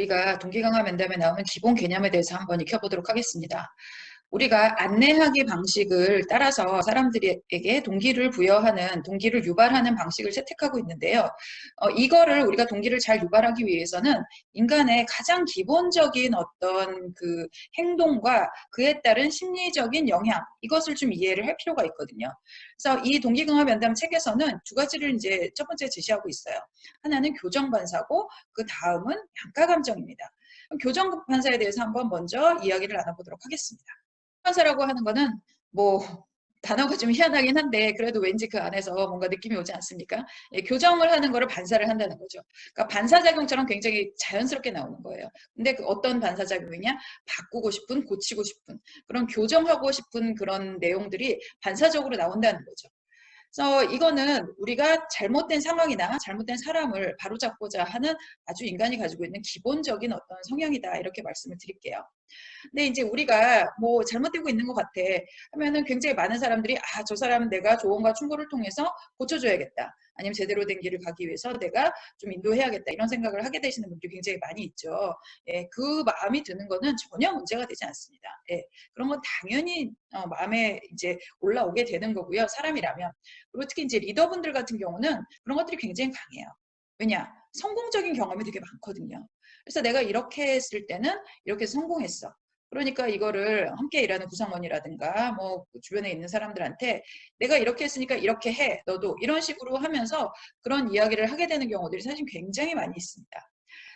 우리가 동기강화 면담에 나오는 기본 개념에 대해서 한번 익혀보도록 하겠습니다. 우리가 안내하기 방식을 따라서 사람들에게 동기를 부여하는, 동기를 유발하는 방식을 채택하고 있는데요. 이거를 우리가 동기를 잘 유발하기 위해서는 인간의 가장 기본적인 어떤 그 행동과 그에 따른 심리적인 영향, 이것을 좀 이해를 할 필요가 있거든요. 그래서 이 동기강화 면담 책에서는 두 가지를 이제 첫 번째 제시하고 있어요. 하나는 교정반사고 그 다음은 양가감정입니다. 교정반사에 대해서 한번 먼저 이야기를 나눠보도록 하겠습니다. 교정반사라고 하는 거는 뭐 단어가 좀 희한하긴 한데 그래도 왠지 그 안에서 뭔가 느낌이 오지 않습니까? 예, 교정을 하는 거를 반사를 한다는 거죠. 그러니까 반사작용처럼 굉장히 자연스럽게 나오는 거예요. 근데 그 어떤 반사작용이냐? 바꾸고 싶은, 고치고 싶은, 그런 교정하고 싶은 그런 내용들이 반사적으로 나온다는 거죠. 그래서 이거는 우리가 잘못된 상황이나 잘못된 사람을 바로잡고자 하는 아주 인간이 가지고 있는 기본적인 어떤 성향이다, 이렇게 말씀을 드릴게요. 근데 이제 우리가 뭐 잘못되고 있는 것 같아 하면은 굉장히 많은 사람들이 저 사람 내가 조언과 충고를 통해서 고쳐줘야겠다. 아니면 제대로 된 길을 가기 위해서 내가 좀 인도해야겠다. 이런 생각을 하게 되시는 분들이 굉장히 많이 있죠. 예, 그 마음이 드는 거는 전혀 문제가 되지 않습니다. 예, 그런 건 당연히 마음에 이제 올라오게 되는 거고요. 사람이라면. 그리고 특히 이제 리더분들 같은 경우는 그런 것들이 굉장히 강해요. 왜냐? 성공적인 경험이 되게 많거든요. 그래서 내가 이렇게 했을 때는 이렇게 성공했어. 그러니까 이거를 함께 일하는 구성원이라든가 뭐 주변에 있는 사람들한테 내가 이렇게 했으니까 이렇게 해, 너도, 이런 식으로 하면서 그런 이야기를 하게 되는 경우들이 사실 굉장히 많이 있습니다.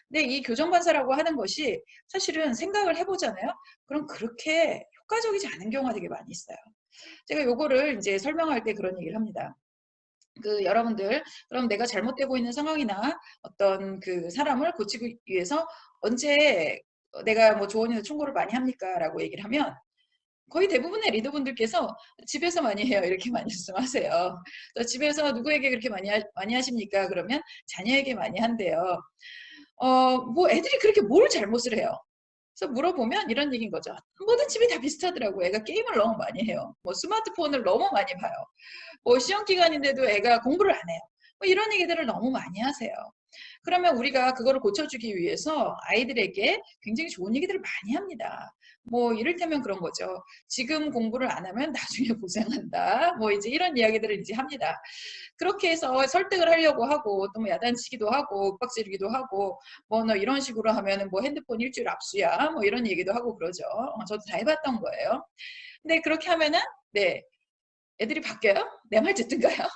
근데 이 교정반사라고 하는 것이 사실은 생각을 해보잖아요. 그럼 그렇게 효과적이지 않은 경우가 되게 많이 있어요. 제가 요거를 이제 설명할 때 그런 얘기를 합니다. 여러분들, 그럼 내가 잘못되고 있는 상황이나 어떤 그 사람을 고치기 위해서 언제 내가 뭐 조언이나 충고를 많이 합니까? 라고 얘기를 하면 거의 대부분의 리더분들께서 집에서 많이 해요. 이렇게 많이 말씀하세요. 집에서 누구에게 그렇게 많이 하십니까? 그러면 자녀에게 많이 한대요. 뭐 애들이 그렇게 뭘 잘못을 해요? 그래서 물어보면 이런 얘기인 거죠. 모든 집이 다 비슷하더라고요. 애가 게임을 너무 많이 해요. 뭐 스마트폰을 너무 많이 봐요. 뭐 시험 기간인데도 애가 공부를 안 해요. 뭐 이런 얘기들을 너무 많이 하세요. 그러면 우리가 그거를 고쳐주기 위해서 아이들에게 굉장히 좋은 얘기들을 많이 합니다. 뭐 이를테면 그런 거죠. 지금 공부를 안 하면 나중에 고생한다. 뭐 이제 이런 이야기들을 이제 합니다. 그렇게 해서 설득을 하려고 하고 또 뭐 야단치기도 하고 윽박지르기도 하고 뭐 너 이런 식으로 하면은 뭐 핸드폰 일주일 압수야. 뭐 이런 얘기도 하고 그러죠. 저도 다 해봤던 거예요. 근데 그렇게 하면은 네, 애들이 바뀌어요? 내 말 듣든가요?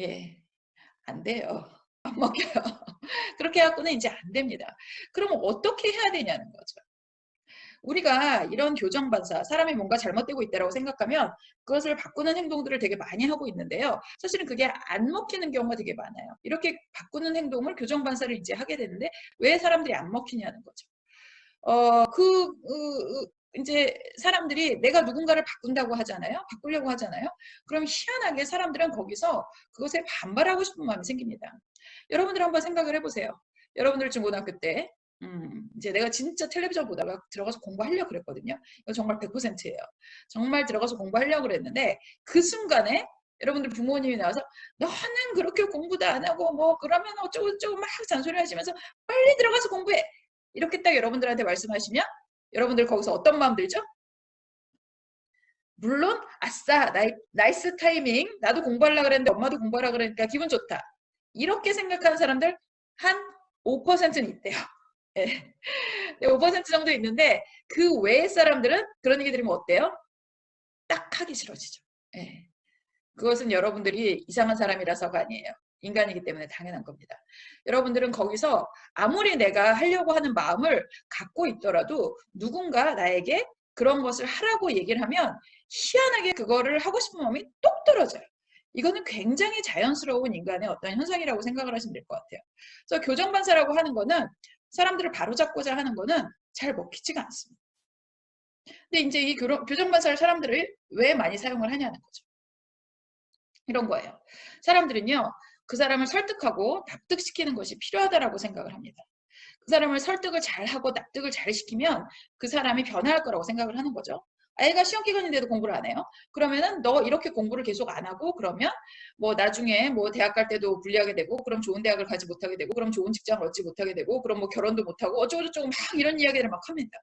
예, 안 돼요. 안 먹혀요. 그렇게 해갖고는 이제 안 됩니다. 그러면 어떻게 해야 되냐는 거죠. 우리가 이런 교정반사, 사람이 뭔가 잘못되고 있다고 생각하면 그것을 바꾸는 행동들을 되게 많이 하고 있는데요. 사실은 그게 안 먹히는 경우가 되게 많아요. 이렇게 바꾸는 행동을 교정반사를 이제 하게 되는데 왜 사람들이 안 먹히냐는 거죠. 이제 사람들이 내가 누군가를 바꾼다고 하잖아요. 바꾸려고 하잖아요. 그럼 희한하게 사람들은 거기서 그것에 반발하고 싶은 마음이 생깁니다. 여러분들 한번 생각을 해보세요. 여러분들 중고등학교 때 이제 내가 진짜 텔레비전 보다가 들어가서 공부하려고 그랬거든요. 이거 정말 100%예요. 정말 들어가서 공부하려고 그랬는데 그 순간에 여러분들 부모님이 나와서 너는 그렇게 공부도 안 하고 뭐 그러면 어쩌고저쩌고 막 잔소리 하시면서 빨리 들어가서 공부해. 이렇게 딱 여러분들한테 말씀하시면 여러분들 거기서 어떤 마음 들죠? 물론 아싸 나이스 타이밍, 나도 공부하려고 그랬는데 엄마도 공부하려고 그러니까 기분 좋다, 이렇게 생각하는 사람들 한 5%는 있대요. 네. 5% 정도 있는데 그 외의 사람들은 그런 얘기 들으면 어때요? 딱 하기 싫어지죠. 네. 그것은 여러분들이 이상한 사람이라서가 아니에요. 인간이기 때문에 당연한 겁니다. 여러분들은 거기서 아무리 내가 하려고 하는 마음을 갖고 있더라도 누군가 나에게 그런 것을 하라고 얘기를 하면 희한하게 그거를 하고 싶은 마음이 똑 떨어져요. 이거는 굉장히 자연스러운 인간의 어떤 현상이라고 생각을 하시면 될 것 같아요. 그래서 교정반사라고 하는 거는 사람들을 바로잡고자 하는 거는 잘 먹히지가 않습니다. 근데 이제 이 교정반사를 사람들을 왜 많이 사용을 하냐는 거죠. 이런 거예요. 사람들은요, 그 사람을 설득하고 납득시키는 것이 필요하다라고 생각을 합니다. 그 사람을 설득을 잘하고 납득을 잘 시키면 그 사람이 변할 거라고 생각을 하는 거죠. 아이가 시험 기간인데도 공부를 안 해요? 그러면은 너 이렇게 공부를 계속 안 하고 그러면 뭐 나중에 뭐 대학 갈 때도 불리하게 되고 그럼 좋은 대학을 가지 못하게 되고 그럼 좋은 직장을 얻지 못하게 되고 그럼 뭐 결혼도 못하고 어쩌고저쩌고 막 이런 이야기를 막 합니다.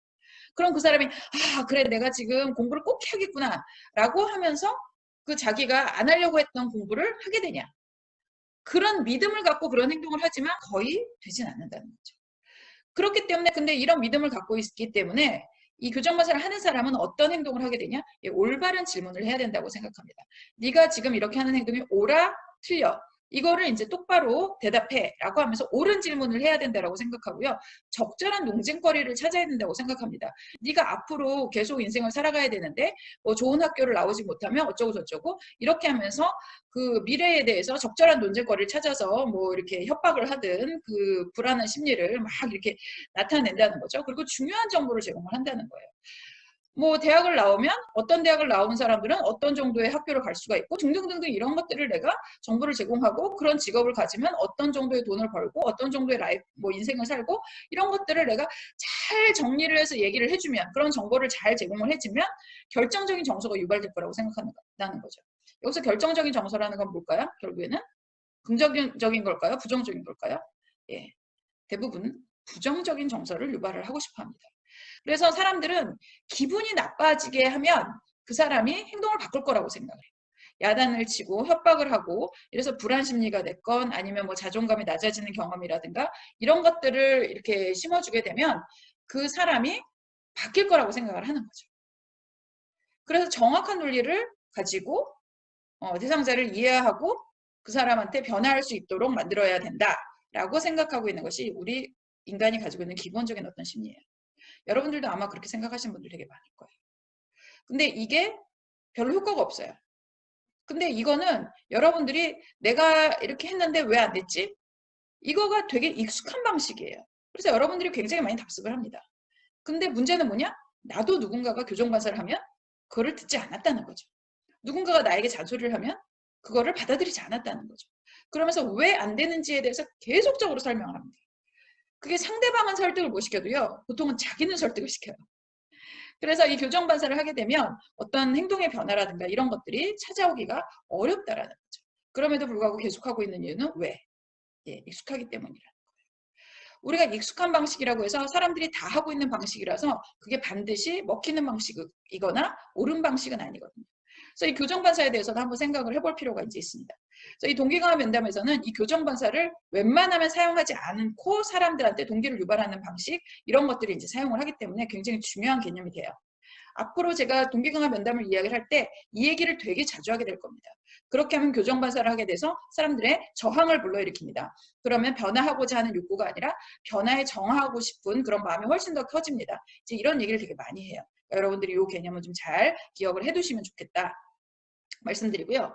그럼 그 사람이 아 그래 내가 지금 공부를 꼭 해야겠구나 라고 하면서 그 자기가 안 하려고 했던 공부를 하게 되냐. 그런 믿음을 갖고 그런 행동을 하지만 거의 되진 않는다는 거죠. 그렇기 때문에 근데 이런 믿음을 갖고 있기 때문에 이 교정반사를 하는 사람은 어떤 행동을 하게 되냐? 예, 올바른 질문을 해야 된다고 생각합니다. 네가 지금 이렇게 하는 행동이 옳아? 틀려? 이거를 이제 똑바로 대답해 라고 하면서 옳은 질문을 해야 된다고 생각하고요. 적절한 논쟁거리를 찾아야 된다고 생각합니다. 네가 앞으로 계속 인생을 살아가야 되는데 뭐 좋은 학교를 나오지 못하면 어쩌고 저쩌고 이렇게 하면서 그 미래에 대해서 적절한 논쟁거리를 찾아서 뭐 이렇게 협박을 하든 그 불안한 심리를 막 이렇게 나타낸다는 거죠. 그리고 중요한 정보를 제공을 한다는 거예요. 뭐 대학을 나오면 어떤 대학을 나온 사람들은 어떤 정도의 학교를 갈 수가 있고 등등등등 이런 것들을 내가 정보를 제공하고 그런 직업을 가지면 어떤 정도의 돈을 벌고 어떤 정도의 라이프 뭐 인생을 살고 이런 것들을 내가 잘 정리를 해서 얘기를 해주면 그런 정보를 잘 제공을 해주면 결정적인 정서가 유발될 거라고 생각한다는 거죠. 여기서 결정적인 정서라는 건 뭘까요? 결국에는 긍정적인 걸까요? 부정적인 걸까요? 예, 대부분 부정적인 정서를 유발을 하고 싶어 합니다. 그래서 사람들은 기분이 나빠지게 하면 그 사람이 행동을 바꿀 거라고 생각해요. 야단을 치고 협박을 하고 이래서 불안 심리가 됐건 아니면 뭐 자존감이 낮아지는 경험이라든가 이런 것들을 이렇게 심어주게 되면 그 사람이 바뀔 거라고 생각을 하는 거죠. 그래서 정확한 논리를 가지고 대상자를 이해하고 그 사람한테 변화할 수 있도록 만들어야 된다라고 생각하고 있는 것이 우리 인간이 가지고 있는 기본적인 어떤 심리예요. 여러분들도 아마 그렇게 생각하시는 분들 되게 많을 거예요. 근데 이게 별로 효과가 없어요. 근데 이거는 여러분들이 내가 이렇게 했는데 왜 안 됐지? 이거가 되게 익숙한 방식이에요. 그래서 여러분들이 굉장히 많이 답습을 합니다. 근데 문제는 뭐냐? 나도 누군가가 교정반사를 하면 그거를 듣지 않았다는 거죠. 누군가가 나에게 잔소리를 하면 그거를 받아들이지 않았다는 거죠. 그러면서 왜 안 되는지에 대해서 계속적으로 설명을 합니다. 그게 상대방은 설득을 못 시켜도요. 보통은 자기는 설득을 시켜요. 그래서 이 교정 반사를 하게 되면 어떤 행동의 변화라든가 이런 것들이 찾아오기가 어렵다라는 거죠. 그럼에도 불구하고 계속하고 있는 이유는 왜? 예, 익숙하기 때문이라. 우리가 익숙한 방식이라고 해서 사람들이 다 하고 있는 방식이라서 그게 반드시 먹히는 방식이거나 옳은 방식은 아니거든요. 그래서 이 교정반사에 대해서도 한번 생각을 해볼 필요가 이제 있습니다. 그래서 이 동기강화 면담에서는 이 교정반사를 웬만하면 사용하지 않고 사람들한테 동기를 유발하는 방식 이런 것들을 이제 사용을 하기 때문에 굉장히 중요한 개념이 돼요. 앞으로 제가 동기강화 면담을 이야기를 할 때 이 얘기를 되게 자주 하게 될 겁니다. 그렇게 하면 교정반사를 하게 돼서 사람들의 저항을 불러일으킵니다. 그러면 변화하고자 하는 욕구가 아니라 변화에 정하고 싶은 그런 마음이 훨씬 더 커집니다. 이제 이런 얘기를 되게 많이 해요. 여러분들이 이 개념을 좀 잘 기억을 해두시면 좋겠다 말씀드리고요.